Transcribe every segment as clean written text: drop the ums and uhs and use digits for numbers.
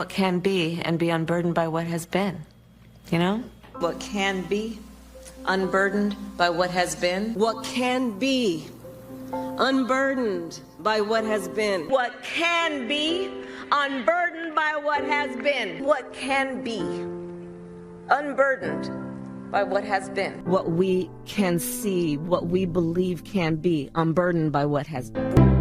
what can be and be unburdened by what has been, you know? What can be unburdened by what has been. What can be unburdened by what has been. What can be unburdened by what has been. What can be unburdened by what has been. What we can see, what we believe can be unburdened by what has been.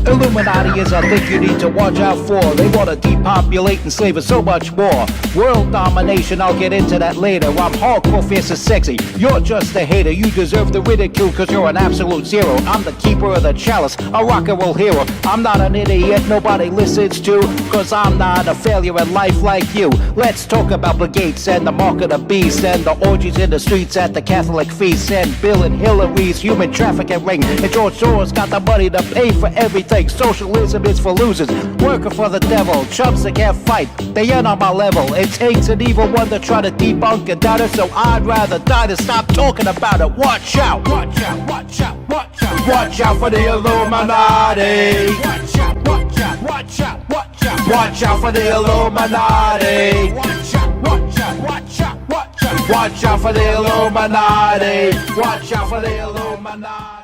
Illuminati is a thing you need to watch out for. They want to depopulate and slave us so much more. World domination, I'll get into that later. I'm hardcore, fierce and sexy. You're just a hater. You deserve the ridicule cause you're an absolute zero. I'm the keeper of the chalice, a rock and roll hero. I'm not an idiot nobody listens to, cause I'm not a failure in life like you. Let's talk about Bill Gates and the mark of the beast, and the orgies in the streets at the Catholic feasts, and Bill and Hillary's human trafficking ring. And George Soros got the money to pay for everything. Socialism is for losers, working for the devil. Chumps that can't fight, they ain't on my level. It takes an evil one to try to debunk and doubt it, so I'd rather die than stop talking about it. Watch out, watch out, watch out, watch out. Watch out for the Illuminati. Watch out, watch out, watch out, watch out. Watch out for the Illuminati. Watch out, watch out, watch out, watch out. Watch out for the Illuminati. Watch out for the Illuminati.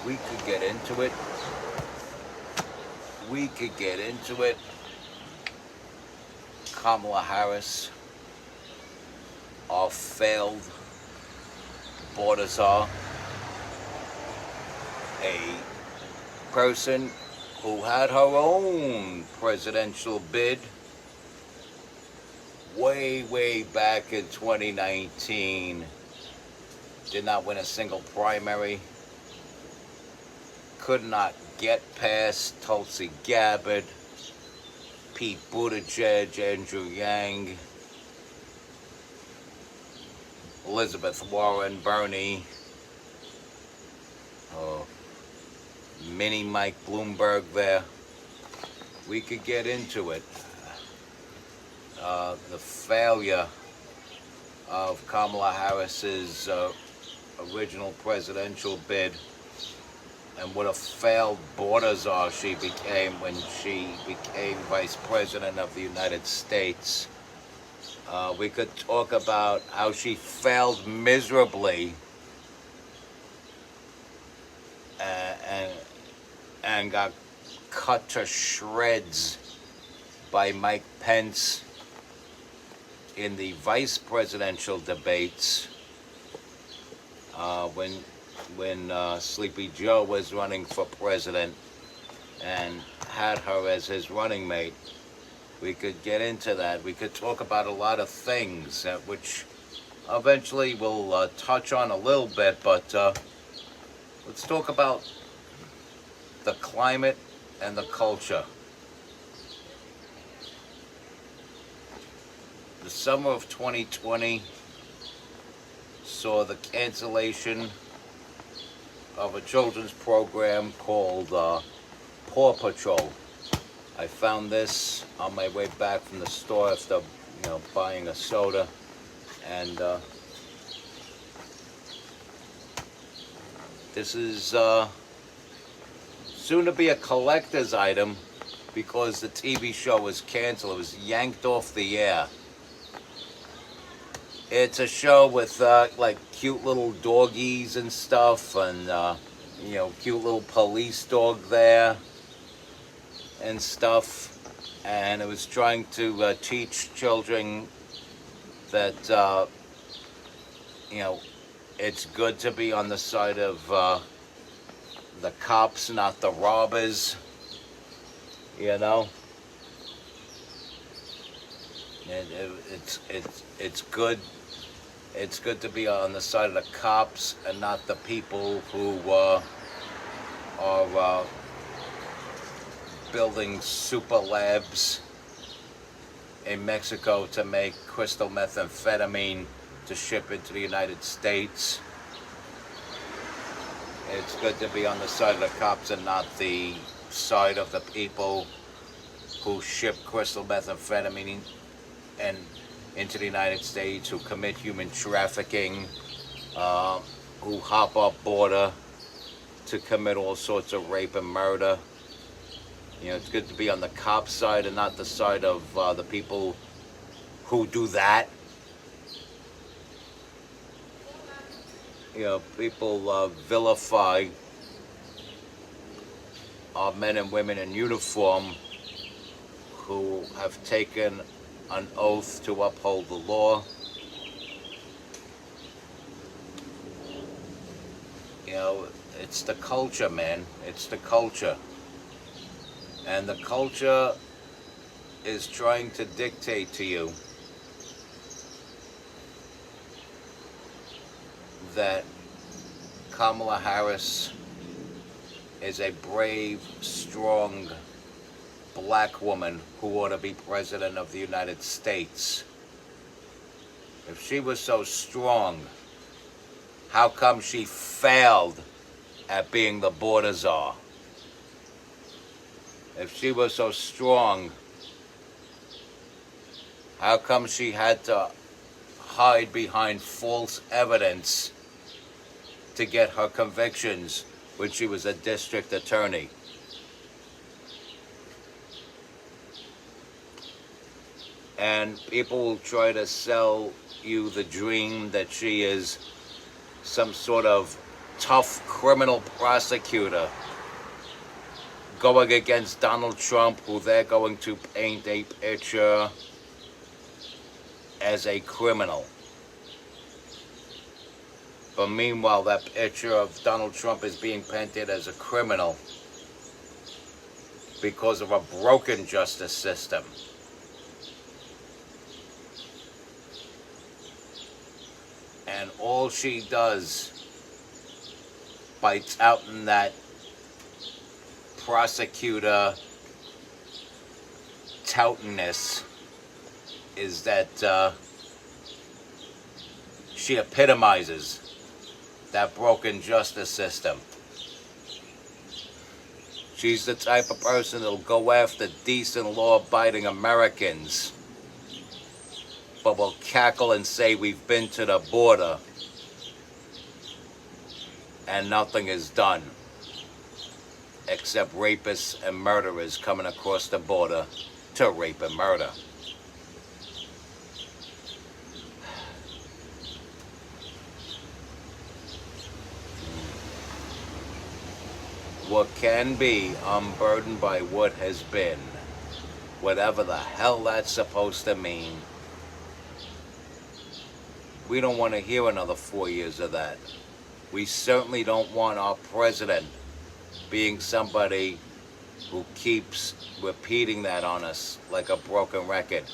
We could get into it. We could get into it. Kamala Harris, our failed border czar, a person who had her own presidential bid way back in 2019, did not win a single primary. Could not get past Tulsi Gabbard, Pete Buttigieg, Andrew Yang, Elizabeth Warren, Bernie, mini Mike Bloomberg there. We could get into it. The failure of Kamala Harris's original presidential bid, and what a failed border czar she became when she became Vice President of the United States. We could talk about how she failed miserably and got cut to shreds by Mike Pence in the vice presidential debates when Sleepy Joe was running for president and had her as his running mate. We could get into that. We could talk about a lot of things, which eventually we'll touch on a little bit, but let's talk about the climate and the culture. The summer of 2020 saw the cancellation of a children's program called Paw Patrol. I found this on my way back from the store after, buying a soda, and this is soon to be a collector's item because the TV show was canceled. It was yanked off the air. It's a show with like cute little doggies and stuff, and cute little police dog there and stuff. And it was trying to teach children that it's good to be on the side of the cops, not the robbers. It's good. It's good to be on the side of the cops and not the people who are building super labs in Mexico to make crystal methamphetamine to ship into the United States. It's good to be on the side of the cops and not the side of the people who ship crystal methamphetamine and into the United States, who commit human trafficking, who hop our border to commit all sorts of rape and murder. You know, it's good to be on the cop side and not the side of the people who do that. You know, people vilify our men and women in uniform who have taken an oath to uphold the law. You know, it's the culture, man. It's the culture. And the culture is trying to dictate to you that Kamala Harris is a brave, strong black woman who ought to be president of the United States. If she was so strong, how come she failed at being the border czar? If she was so strong, how come she had to hide behind false evidence to get her convictions when she was a district attorney? And people will try to sell you the dream that she is some sort of tough criminal prosecutor going against Donald Trump, who they're going to paint a picture as a criminal. But meanwhile, that picture of Donald Trump is being painted as a criminal because of a broken justice system. And all she does by touting that prosecutor toutiness is that she epitomizes that broken justice system. She's the type of person that'll go after decent, law-abiding Americans, but will cackle and say we've been to the border and nothing is done except rapists and murderers coming across the border to rape and murder. What can be unburdened by what has been, whatever the hell that's supposed to mean. We don't want to hear another 4 years of that. We certainly don't want our president being somebody who keeps repeating that on us like a broken record.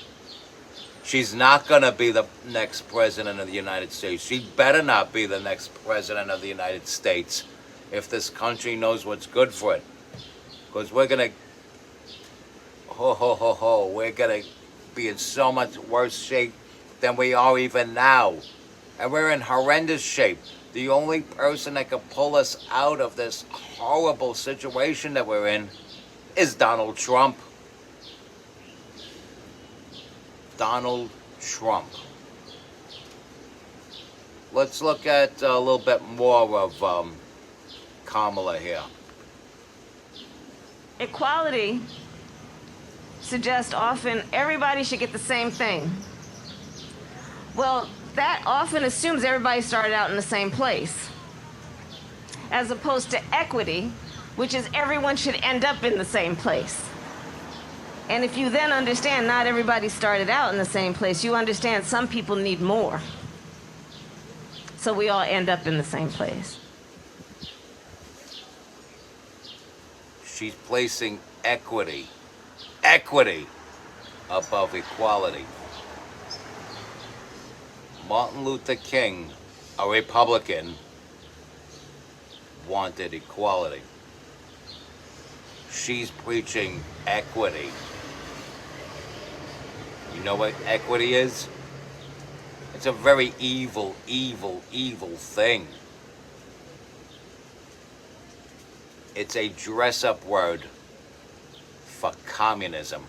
She's not going to be the next president of the United States. She better not be the next president of the United States if this country knows what's good for it. Because we're going to, we're going to be in so much worse shape than we are even now. And we're in horrendous shape. The only person that can pull us out of this horrible situation that we're in is Donald Trump. Donald Trump. Let's look at a little bit more of Kamala here. Equality suggests often everybody should get the same thing. Well, that often assumes everybody started out in the same place, as opposed to equity, which is everyone should end up in the same place. And if you then understand not everybody started out in the same place, you understand some people need more. So we all end up in the same place. She's placing equity above equality. Martin Luther King, a Republican, wanted equality. She's preaching equity. You know what equity is? It's a very evil, evil, evil thing. It's a dress-up word for communism.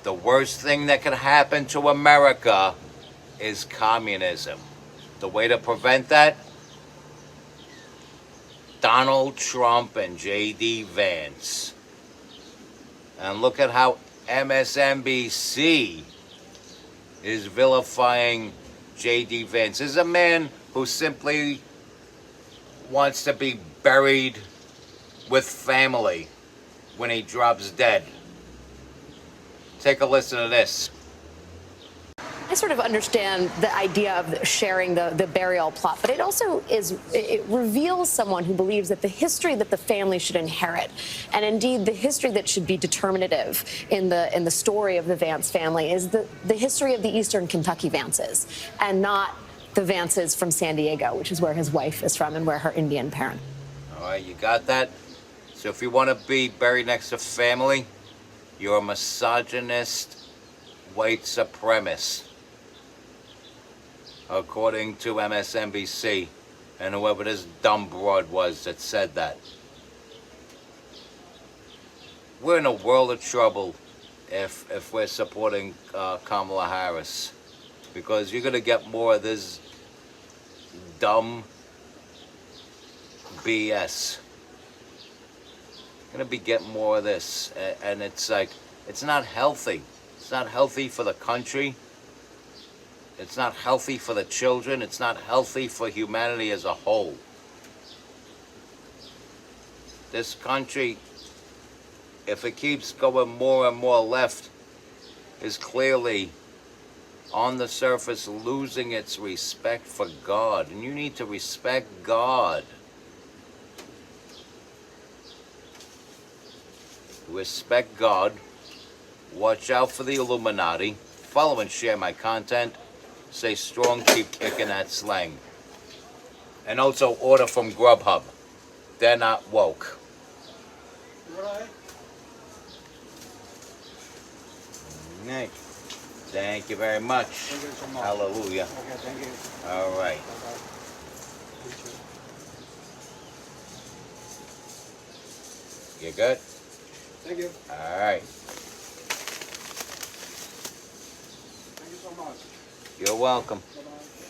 The worst thing that could happen to America is communism. The way to prevent that? Donald Trump and J.D. Vance. And look at how MSNBC is vilifying J.D. Vance. This is a man who simply wants to be buried with family when he drops dead. Take a listen to this. I sort of understand the idea of sharing the burial plot, but it also it reveals someone who believes that the history that the family should inherit, and indeed the history that should be determinative in the story of the Vance family, is the history of the Eastern Kentucky Vances, and not the Vances from San Diego, which is where his wife is from and where her Indian parents. All right, you got that? So if you want to be buried next to family, you're a misogynist, white supremacist, according to MSNBC and whoever this dumb broad was that said that. We're in a world of trouble if we're supporting Kamala Harris, because you're going to get more of this dumb BS. You're going to be getting more of this, and it's like, it's not healthy. It's not healthy for the country. It's not healthy for the children. It's not healthy for humanity as a whole. This country, if it keeps going more and more left, is clearly, on the surface, losing its respect for God. And you need to respect God. Respect God. Watch out for the Illuminati. Follow and share my content. Stay strong, keep kicking that slang. And also order from Grubhub. They're not woke. Right. Nice. Thank you very much. Thank you so much. Hallelujah. Okay, thank you. All right. Bye-bye. You too. You good? Thank you. All right. Thank you so much. You're welcome. Bye-bye.